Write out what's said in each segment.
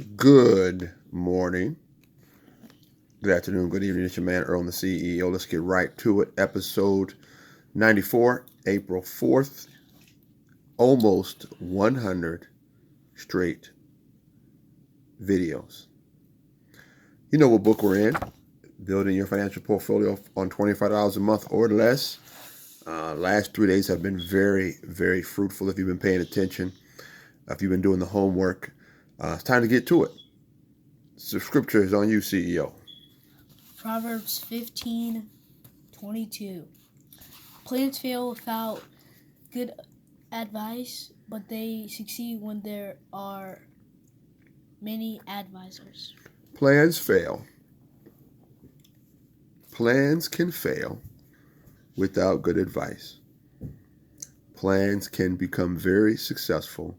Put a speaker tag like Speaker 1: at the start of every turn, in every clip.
Speaker 1: Good morning, good afternoon, good evening. It's your man Earl, the CEO. Let's get right to it. Episode 94, April 4th. Almost 100 straight videos. You know what book we're in? Building your financial portfolio on $25 a month or less. Last 3 days have been very, very fruitful if you've been paying attention, if you've been doing the homework. It's time to get to it. The scripture is on you, CEO.
Speaker 2: Proverbs 15:22. Plans fail without good advice, but they succeed when there are many advisors.
Speaker 1: Plans fail. Plans can fail without good advice. Plans can become very successful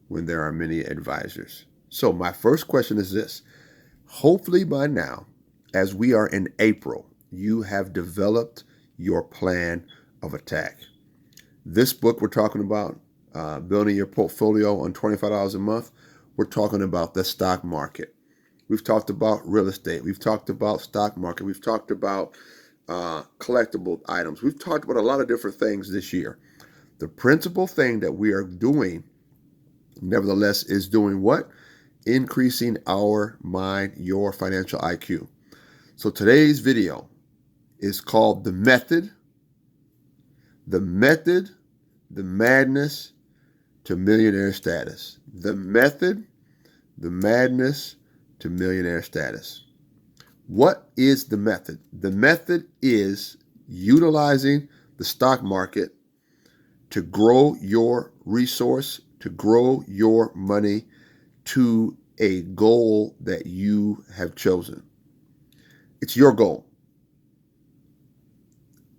Speaker 1: when there are many advisors. So my first question is this. Hopefully by now, as we are in April, you have developed your plan of attack. This book we're talking about, building your portfolio on $25 a month, we're talking about the stock market. We've talked about real estate. We've talked about stock market. We've talked about collectible items. We've talked about a lot of different things this year. The principal thing that we are doing, nevertheless, is doing what? Increasing our mind, your financial IQ. So today's video is called The Method, the madness to millionaire status. The method, the madness to millionaire status. What is the method? The method is utilizing the stock market to grow your resource, to grow your money to a goal that you have chosen. It's your goal.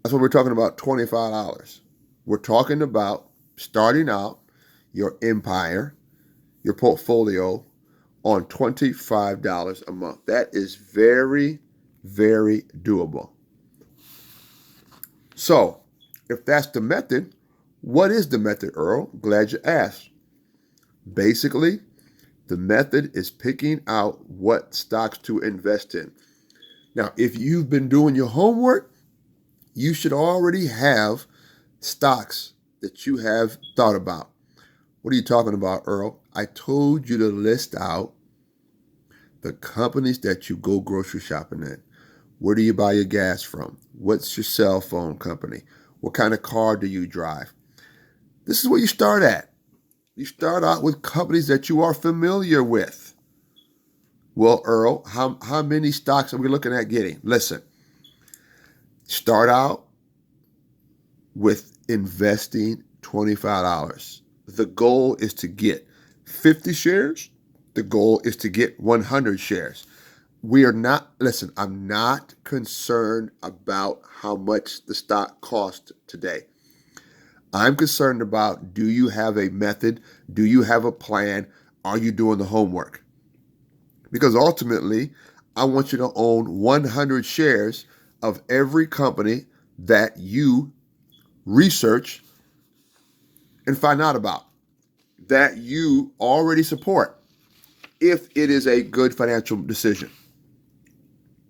Speaker 1: That's what we're talking about, $25. We're talking about starting out your empire, your portfolio on $25 a month. That is very, very doable. So, if that's the method, what is the method, Earl? Glad you asked. Basically, the method is picking out what stocks to invest in. Now, if you've been doing your homework, you should already have stocks that you have thought about. What are you talking about, Earl? I told you to list out the companies that you go grocery shopping at. Where do you buy your gas from? What's your cell phone company? What kind of car do you drive? This is where you start at. You start out with companies that you are familiar with. Well, Earl, how many stocks are we looking at getting? Listen, start out with investing $25. The goal is to get 50 shares. The goal is to get 100 shares. I'm not concerned about how much the stock costs today. I'm concerned about, do you have a method? Do you have a plan? Are you doing the homework? Because ultimately, I want you to own 100 shares of every company that you research and find out about, that you already support, if it is a good financial decision.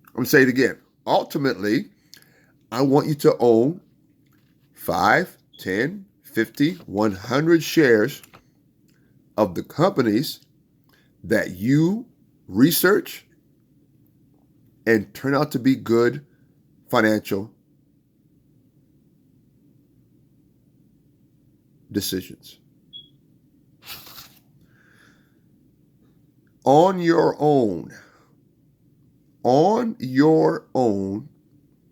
Speaker 1: I'm going to say it again. Ultimately, I want you to own 5, 10, 50, 100 shares of the companies that you research and turn out to be good financial decisions. On your own,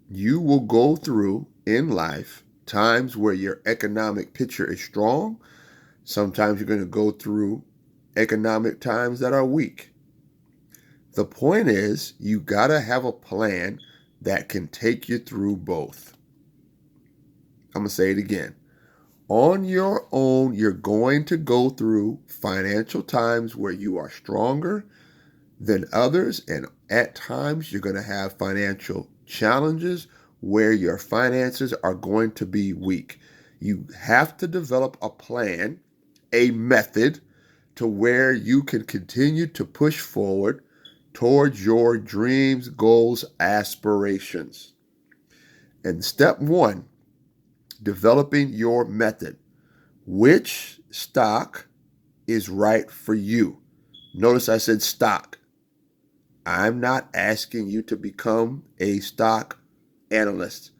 Speaker 1: you will go through in life times where your economic picture is strong. Sometimes you're going to go through economic times that are weak. The point is, you got to have a plan that can take you through both. I'm going to say it again. On your own, you're going to go through financial times where you are stronger than others, and at times you're going to have financial challenges where your finances are going to be weak. You have to develop a plan, a method to where you can continue to push forward towards your dreams, goals, aspirations. And step one, developing your method. Which stock is right for you? Notice I said stock. I'm not asking you to become a stock analyst.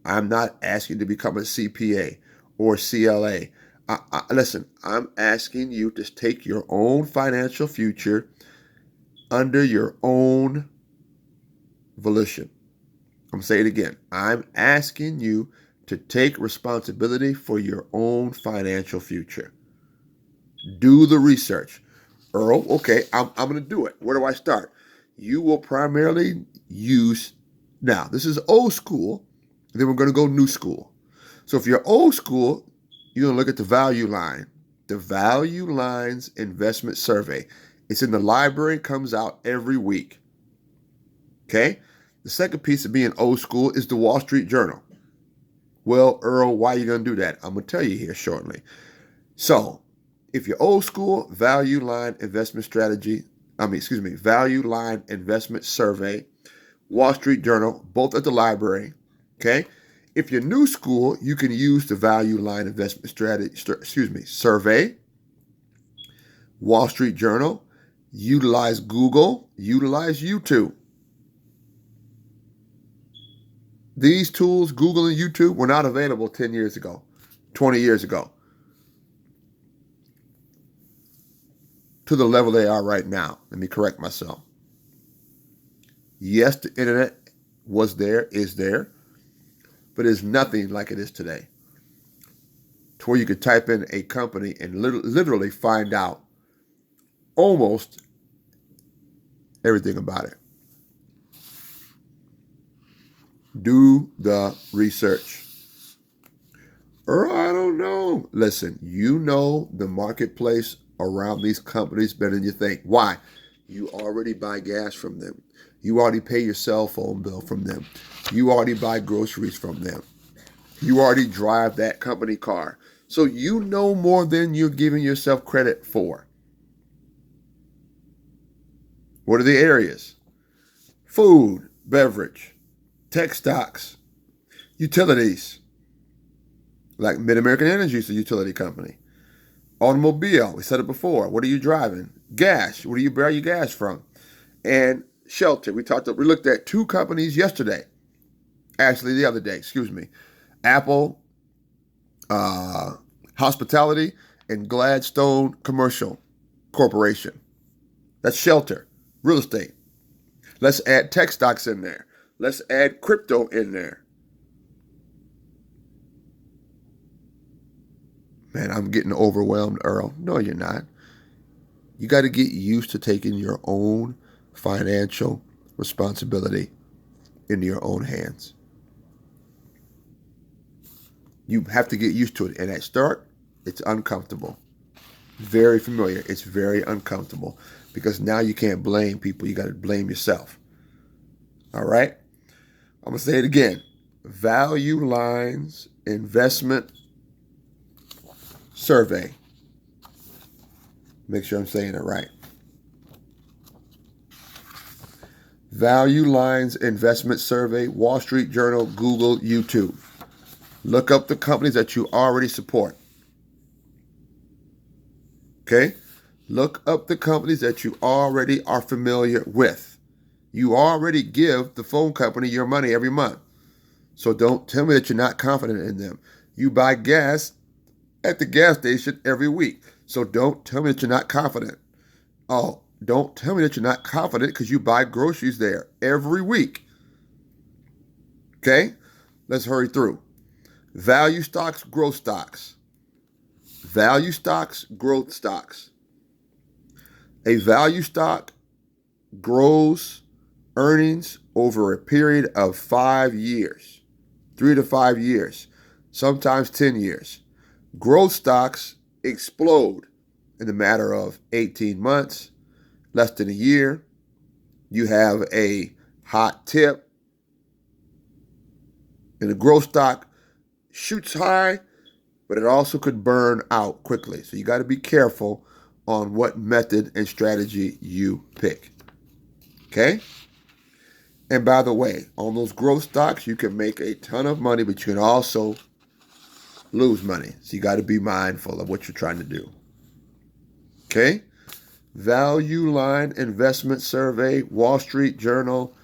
Speaker 1: I'm not asking you to become a CPA or CLA. Listen, I'm asking you to take your own financial future under your own volition. I'm saying it again. I'm asking you to take responsibility for your own financial future. Do the research. Earl, okay, I'm going to do it. Where do I start? You will primarily use, now, this is old school, then we're going to go new school. So if you're old school, you're going to look at the value line. The Value Lines Investment Survey. It's in the library, comes out every week. Okay? The second piece of being old school is the Wall Street Journal. Well, Earl, why are you going to do that? I'm going to tell you here shortly. So, if you're old school, Value Line Investment Value Line Investment Survey, Wall Street Journal, both at the library. Okay? If you're new school, you can use the Value Line Investment Survey, Wall Street Journal, utilize Google, utilize YouTube. These tools, Google and YouTube, were not available 10 years ago, 20 years ago, to the level they are right now. Let me correct myself. Yes, the internet was there, is there, but it's nothing like it is today, to where you could type in a company and literally find out almost everything about it. Do the research. Earl, I don't know. Listen, you know the marketplace around these companies better than you think. Why? You already buy gas from them. You already pay your cell phone bill from them. You already buy groceries from them. You already drive that company car. So you know more than you're giving yourself credit for. What are the areas? Food, beverage, tech stocks, utilities. Like Mid-American Energy is a utility company. Automobile, we said it before. What are you driving? Gas, where do you buy your gas from? And shelter. We looked at two companies yesterday. Actually, the other day, Apple Hospitality and Gladstone Commercial Corporation. That's shelter, real estate. Let's add tech stocks in there. Let's add crypto in there. Man, I'm getting overwhelmed, Earl. No, you're not. You got to get used to taking your own financial responsibility into your own hands. You have to get used to it. And at start, it's uncomfortable. Very familiar. It's very uncomfortable because now you can't blame people. You got to blame yourself. All right? I'm going to say it again. Value Lines Investment Survey. Make sure I'm saying it right. Value Lines Investment Survey, Wall Street Journal, Google, YouTube. Look up the companies that you already support. Okay? Look up the companies that you already are familiar with. You already give the phone company your money every month. So don't tell me that you're not confident in them. You buy gas at the gas station every week. So don't tell me that you're not confident. Oh, don't tell me that you're not confident because you buy groceries there every week. Okay? Let's hurry through. Value stocks, growth stocks. Value stocks, growth stocks. A value stock grows earnings over a period of 5 years, 3 to 5 years, sometimes 10 years. Growth stocks explode in the matter of 18 months, less than a year. You have a hot tip, and the growth stock shoots high, but it also could burn out quickly. So you got to be careful on what method and strategy you pick. Okay? And by the way, on those growth stocks, you can make a ton of money, but you can also lose money. So you got to be mindful of what you're trying to do. Okay? Value Line Investment Survey, Wall Street Journal,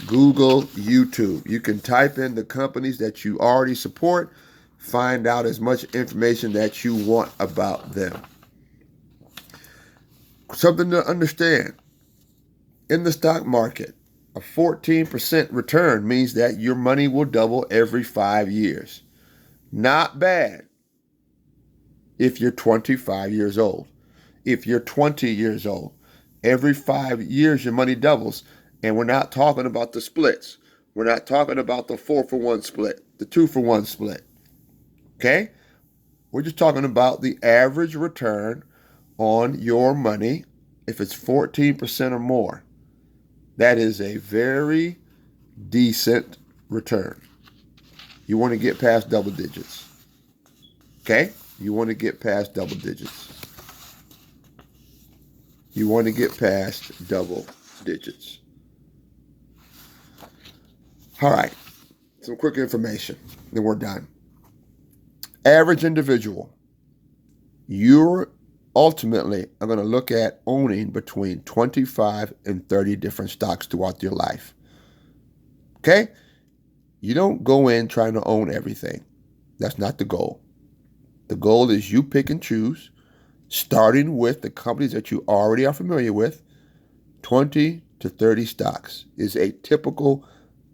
Speaker 1: Google, YouTube. You can type in the companies that you already support, find out as much information that you want about them. Something to understand. In the stock market, a 14% return means that your money will double every 5 years. Not bad if you're 25 years old. If you're 20 years old, every 5 years your money doubles. And we're not talking about the splits. We're not talking about the 4-for-1 split, the 2-for-1 split. Okay? We're just talking about the average return on your money if it's 14% or more. That is a very decent return. You want to get past double digits. Okay? You want to get past double digits. You want to get past double digits. All right. Some quick information, then we're done. Average individual. You're ultimately are going to look at owning between 25 and 30 different stocks throughout your life. Okay? You don't go in trying to own everything. That's not the goal. The goal is you pick and choose, starting with the companies that you already are familiar with. 20 to 30 stocks is a typical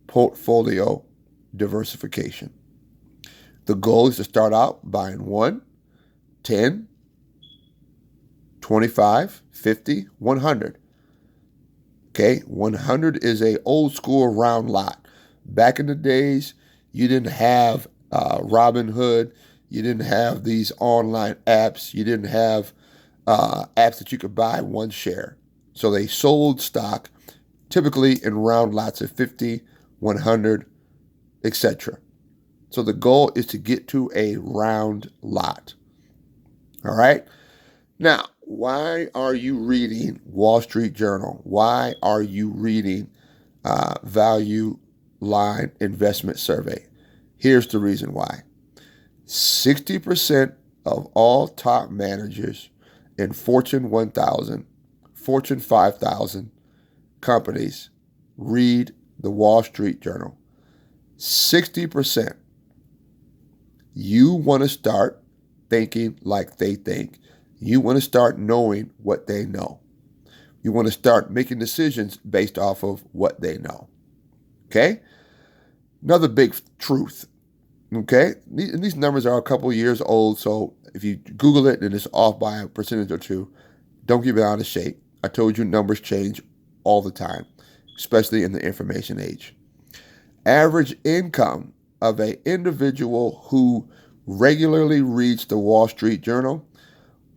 Speaker 1: portfolio diversification. The goal is to start out buying 1, 10, 25, 50, 100. Okay, 100 is a old school round lot. Back in the days, you didn't have Robinhood. You didn't have these online apps. You didn't have apps that you could buy one share. So they sold stock typically in round lots of 50, 100, etc. So the goal is to get to a round lot. All right? Now, why are you reading Wall Street Journal? Why are you reading Value Line Investment Survey? Here's the reason why. 60% of all top managers in Fortune 1000, Fortune 5000 companies read the Wall Street Journal. 60%. You want to start thinking like they think. You want to start knowing what they know. You want to start making decisions based off of what they know. Okay? Another big truth. Okay? These numbers are a couple years old, so if you Google it and it's off by a percentage or two, don't give it out of shape. I told you numbers change all the time, especially in the information age. Average income of an individual who regularly reads the Wall Street Journal,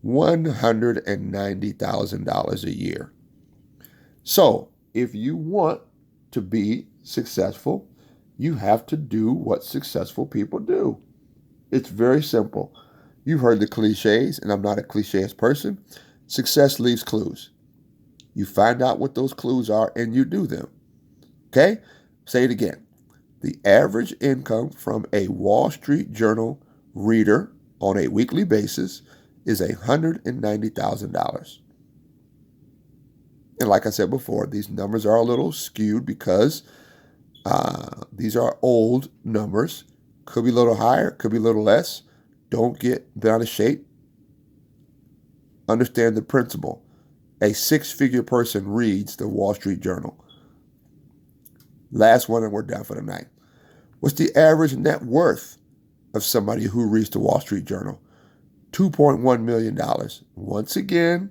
Speaker 1: $190,000 a year. So, if you want to be successful, you have to do what successful people do. It's very simple. You've heard the cliches, and I'm not a cliché person. Success leaves clues. You find out what those clues are, and you do them. Okay? Say it again. The average income from a Wall Street Journal reader on a weekly basis is $190,000. And like I said before, these numbers are a little skewed because these are old numbers. Could be a little higher, could be a little less. Don't get bent out of shape. Understand the principle. A 6-figure person reads the Wall Street Journal. Last one and we're done for the night. What's the average net worth of somebody who reads the Wall Street Journal? $2.1 million. Once again,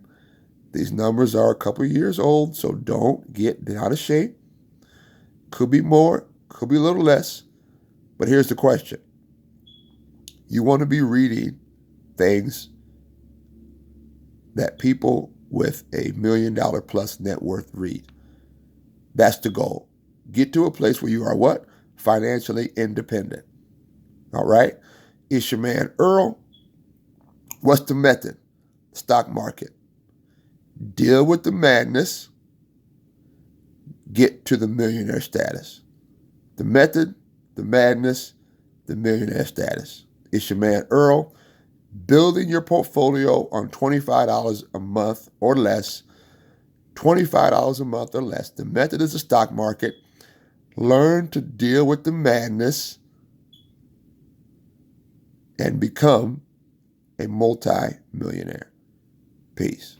Speaker 1: these numbers are a couple years old, so don't get out of shape. Could be more, could be a little less. But here's the question. You want to be reading things that people with $1 million plus net worth read. That's the goal. Get to a place where you are what? Financially independent. All right? It's your man Earl. What's the method? Stock market. Deal with the madness. Get to the millionaire status. The method, the madness, the millionaire status. It's your man Earl, building your portfolio on $25 a month or less. $25 a month or less. The method is the stock market. Learn to deal with the madness and become a multi-millionaire. Peace.